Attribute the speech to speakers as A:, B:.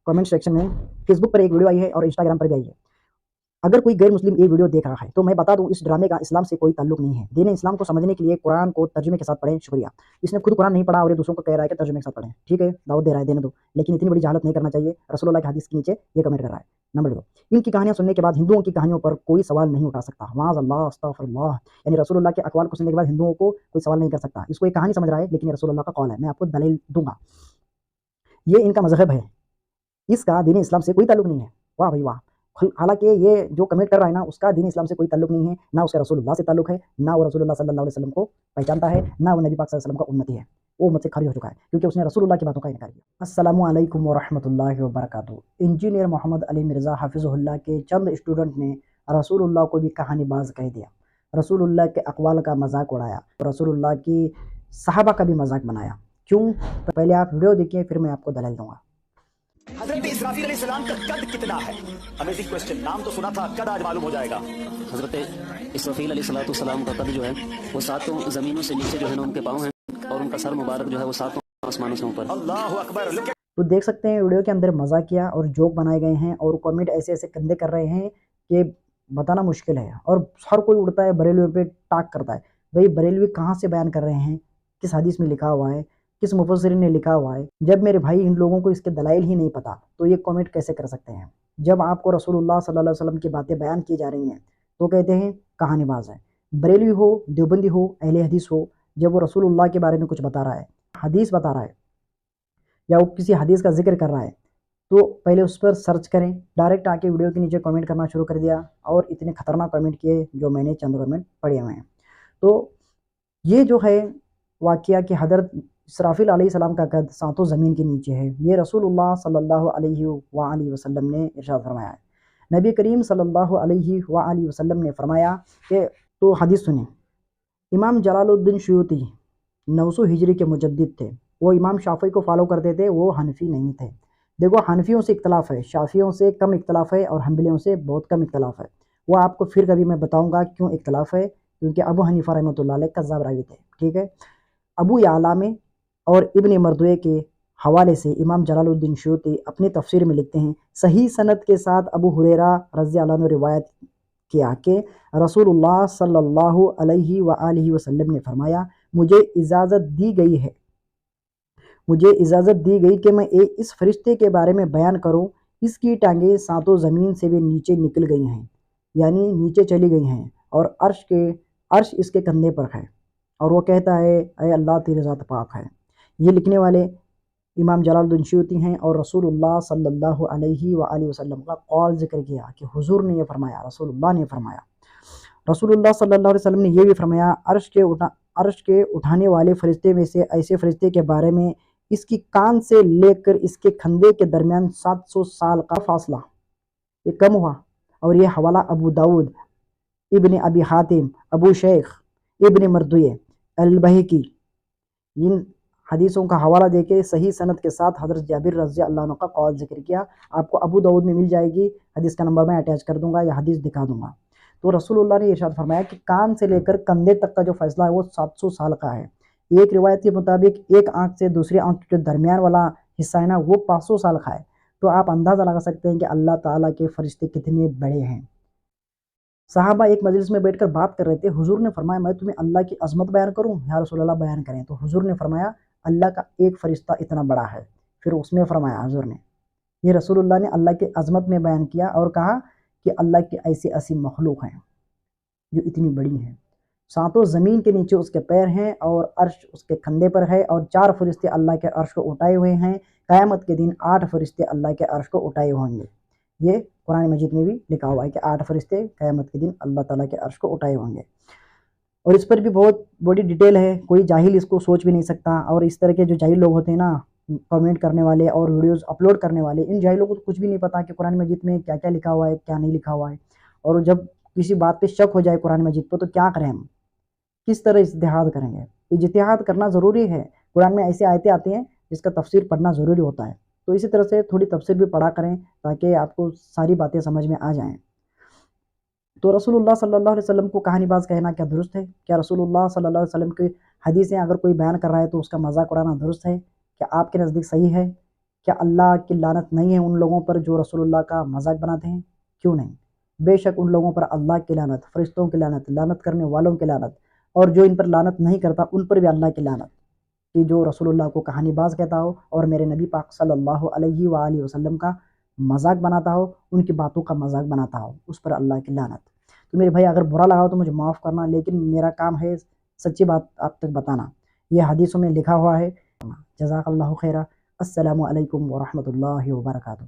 A: Comment section में Facebook पर एक वीडियो आई है और इंस्टाग्राम पर भी आई है। अगर कोई गैर मुस्लिम ये वीडियो देख रहा है तो मैं बता दूं, इस ड्रामे का इस्लाम से कोई ताल्लुक नहीं है। दीन इस्लाम को समझने के लिए कुरान को तर्जुमे के साथ पढ़ें। शुक्रिया। इसने खुद कुरान नहीं पढ़ा और ये दूसरों को कह रहा है कि तर्जुमे के साथ पढ़ें। ठीक है, दावत दे रहा है, देने दो, लेकिन इतनी बड़ी जहालत नहीं करना चाहिए। रसूलुल्लाह की हदीस के नीचे ये कमेंट कर रहा है। नंबर 2, इनकी कहानियां सुनने के बाद हिंदुओं की कहानियों पर कोई सवाल नहीं उठा सकता। माज़अल्लाह, अस्तगफिरुल्लाह। यानी रसूलुल्लाह के अक़वाल को सुनने के बाद हिंदुओं को कोई सवाल नहीं कर सकता। इसको एक कहानी समझ रहा है, लेकिन ये रसूलुल्लाह का कौल है। मैं आपको दलील दूंगा। ये इनका मजहब है, इसका दीन इस्लाम से कोई ताल्लुक नहीं है। वाह भाई वाह। हालांकि ये जो कमेंट कर रहा है ना, उसका दीन इस्लाम से कोई ताल्लुक नहीं है, ना उसका रसूलुल्लाह से ताल्लुक है, ना वो रसूलुल्लाह सल्लल्लाहु अलैहि वसल्लम को पहचानता है, ना वो नबी पाक सल्लल्लाहु अलैहि वसल्लम का उम्मती है। वो उम्मत से खारिज हो चुका है, क्योंकि उसने रसूलुल्लाह की बातों का इनकार किया। अस्सलामु अलैकुम व रहमतुल्लाहि व बरकातुहू। इंजीनियर मोहम्मद अली मिर्ज़ा हाफिज़हुल्लाह के चंद स्टूडेंट ने रसूलुल्लाह को भी कहानीबाज कह दिया, रसूलुल्लाह के अक़वाल का मजाक उड़ाया, रसूलुल्लाह की सहाबा का भी मजाक बनाया। क्यों? तो पहले आप वीडियो देखिए, फिर मैं आपको दलील दूंगा।
B: हजरत इसराफील अलैहिस्सलाम का कद कितना है? Amazing question. नाम तो सुना था, कद आज मालूम हो जाएगा।
C: हजरत इसराफील अलैहिस्सलाम का कद जो है वो 7 ज़मीनों से नीचे जो है ना उनके पाँव हैं, और उनका सर मुबारक जो है वो 7 आसमानों से ऊपर।
B: अल्लाहु अकबर।
A: तो देख सकते हैं वीडियो के अंदर मजाकिया और जोक बनाए गए हैं, और कमेंट ऐसे ऐसे गंदे कर रहे हैं कि बताना मुश्किल है। और हर कोई उड़ता है बरेलवी पे टाक करता है। भाई बरेलवी कहाँ से बयान कर रहे हैं? किस हदीस में लिखा हुआ है? किस मुफस्सिरीन ने लिखा हुआ है? जब मेरे भाई इन लोगों को इसके दलाइल ही नहीं पता तो ये कमेंट कैसे कर सकते हैं? जब आपको रसूलुल्लाह सल्लल्लाहु अलैहि वसल्लम की बातें बयान की जा रही हैं तो कहते हैं कहानीबाज है। बरेलवी हो, देवबंदी हो, अहले हदीस हो, जब वो रसूलुल्लाह के बारे में कुछ बता रहा है, हदीस बता रहा है, या वो किसी हदीस का जिक्र कर रहा है, तो पहले उस पर सर्च करें। डायरेक्ट आके वीडियो के नीचे कमेंट करना शुरू कर दिया, और इतने खतरनाक कमेंट किए जो मैंने चंद कमेंट पढ़े हुए हैं। तो ये जो है वाक़या कि हज़रत इसराफील अलैहिस्सलाम का कद 7 ज़मीन के नीचे है, ये रसूलुल्लाह सल्लल्लाहु अलैहि वसल्लम ने इरशाद फरमाया है। नबी करीम सल्लल्लाहु अलैहि वसल्लम ने फरमाया कि, तो हदीस सुने, इमाम जलालुद्दीन सुयूती 900 हिजरी के मुजद्दिद थे। वो इमाम शाफ़ी को फॉलो करते थे, वो हनफी नहीं थे। देखो, हनफियों से इख्तलाफ है, शाफ़ियों से कम इख्तलाफ है, और हम्बलियों से बहुत कम इख्तलाफ है। वो आपको फिर कभी मैं बताऊंगा क्यों इख्तलाफ है, क्योंकि अबू हनीफा रहमतुल्लाह अलैह कज़्ज़ाब रावी थे। ठीक है, अबू याला में और इब्न मरदुए के हवाले से इमाम जलालुद्दीन सुयूती अपनी तफसीर में लिखते हैं, सही सनद के साथ अबू हुरैरा रज़ी अल्लाह अन्हु रिवायत किया कि रसूलुल्लाह सल्लल्लाहु अलैहि वसल्लम ने फरमाया, मुझे इजाज़त दी गई कि मैं इस फरिश्ते के बारे में बयान करूं, इसकी टांगें 7 ज़मीन से भी नीचे निकल गई हैं, यानी नीचे चली गई हैं, और अर्श इसके कंधे पर है, और वो कहता है, ऐ अल्लाह तेरी ज़ात पाक है। ये लिखने वाले इमाम जलालुद्दीन सुयूती हैं, और रसूलुल्लाह सल्लल्लाहु अलैहि वसल्लम का कौल ज़िक्र किया कि हुजूर ने ये फरमाया, रसूलुल्लाह ने फरमाया। रसूलुल्लाह सल्लल्लाहु अलैहि वसल्लम ने ये भी फरमाया, अर्श के उठाने वाले फरिश्ते में से ऐसे फरिश्ते के बारे में, इसकी कान से लेकर इसके कंधे के दरमियान 700 साल का फासला, ये कम हुआ। और ये हवाला अबू दाऊद, इब्न अबी हातिम, अबू शेख, इब्न मरदुए, अल-बहकी, इन हदीसों का हवाला देके सही सनद के साथ हज़रत जाबिर रज़ी अल्लाह अन्हु का कौल ज़िक्र किया। आपको अबू दाऊद में मिल जाएगी, हदीस का नंबर मैं अटैच कर दूंगा या हदीस दिखा दूंगा। तो रसूलुल्लाह ने इरशाद फरमाया कि कान से लेकर कंधे तक का जो फैसला है वो 700 साल का है। एक रिवायत के मुताबिक एक आंख से दूसरी आंख के जो दरमियान वाला हिस्सा है ना, वो 500 साल का है। तो आप अंदाज़ा लगा सकते हैं कि अल्लाह ताला के फरिश्ते कितने बड़े हैं। सहाबा एक मजलिस में बैठकर बात कर रहे थे, हुजूर ने फरमाया, मैं तुम्हें अल्लाह की अज़मत बयान करूं? या रसूलल्लाह बयान करें। तो हुजूर ने फरमाया, अल्लाह का एक फरिश्ता इतना बड़ा है। फिर उसमें फरमाया हुजूर ने, ये रसूलुल्लाह ने अल्लाह की अज़मत में बयान किया, और कहा कि अल्लाह की ऐसी ऐसी मखलूक हैं जो इतनी बड़ी हैं। 7 ज़मीन के नीचे उसके पैर हैं, और अर्श उसके कंधे पर है, और 4 फरिश्ते अल्लाह के अर्श को उठाए हुए हैं। क़यामत के दिन 8 फरिश्ते अल्लाह के अर्श को उठाए होंगे। ये कुरान मजीद में भी लिखा हुआ है कि 8 फरिश्ते क़यामत के दिन अल्लाह ताला के अर्श को उठाए होंगे। और इस पर भी बहुत बड़ी डिटेल है, कोई जाहिल इसको सोच भी नहीं सकता। और इस तरह के जो जाहिल लोग होते हैं ना, कमेंट करने वाले और वीडियोस अपलोड करने वाले, इन जाहिलों को तो कुछ भी नहीं पता कि कुरान मजीद में क्या क्या लिखा हुआ है, क्या नहीं लिखा हुआ है। और जब किसी बात पे शक हो जाए कुरान मजीद पर, तो क्या करें हम, किस तरह इज्तिहाद करेंगे? इज्तिहाद करना ज़रूरी है। कुरान में ऐसी आयतें आती हैं जिसका तफसीर पढ़ना ज़रूरी होता है। तो इसी तरह से थोड़ी तफसीर भी पढ़ा करें, ताकि आपको सारी बातें समझ में आ जाएँ। तो रसूलुल्लाह सल्लल्लाहु अलैहि वसल्लम को कहानीबाज कहना क्या दुरुस्त है? क्या रसूलुल्लाह सल्लल्लाहु अलैहि वसल्लम की हदीसें अगर कोई बयान कर रहा है तो उसका मज़ाक उड़ाना दुरुस्त है? क्या आपके नज़दीक सही है? کیا اللہ کی لعنت نہیں ہے ان لوگوں پر جو رسول اللہ کا مذاق بناتے ہیں؟ کیوں نہیں؟ بے شک ان لوگوں پر اللہ کی لعنت، فرشتوں کی لعنت، لعنت کرنے والوں کی لعنت، اور جو ان پر لعنت نہیں کرتا ان پر بھی اللہ کی لعنت، کہ جو رسول اللہ کو کہانی باز کہتا ہو اور میرے نبی پاک صلی اللہ علیہ وآلہ وسلم کا مذاق بناتا ہو، ان کی باتوں کا مذاق بناتا ہو، اس پر اللہ کی لعنت۔ تو میرے بھائی اگر برا لگا ہو تو مجھے معاف کرنا، لیکن میرا کام ہے سچی بات آپ تک بتانا، یہ حدیثوں میں لکھا ہوا ہے۔ جزاک اللہ خیرہ۔ السلام علیکم ورحمۃ اللہ وبرکاتہ۔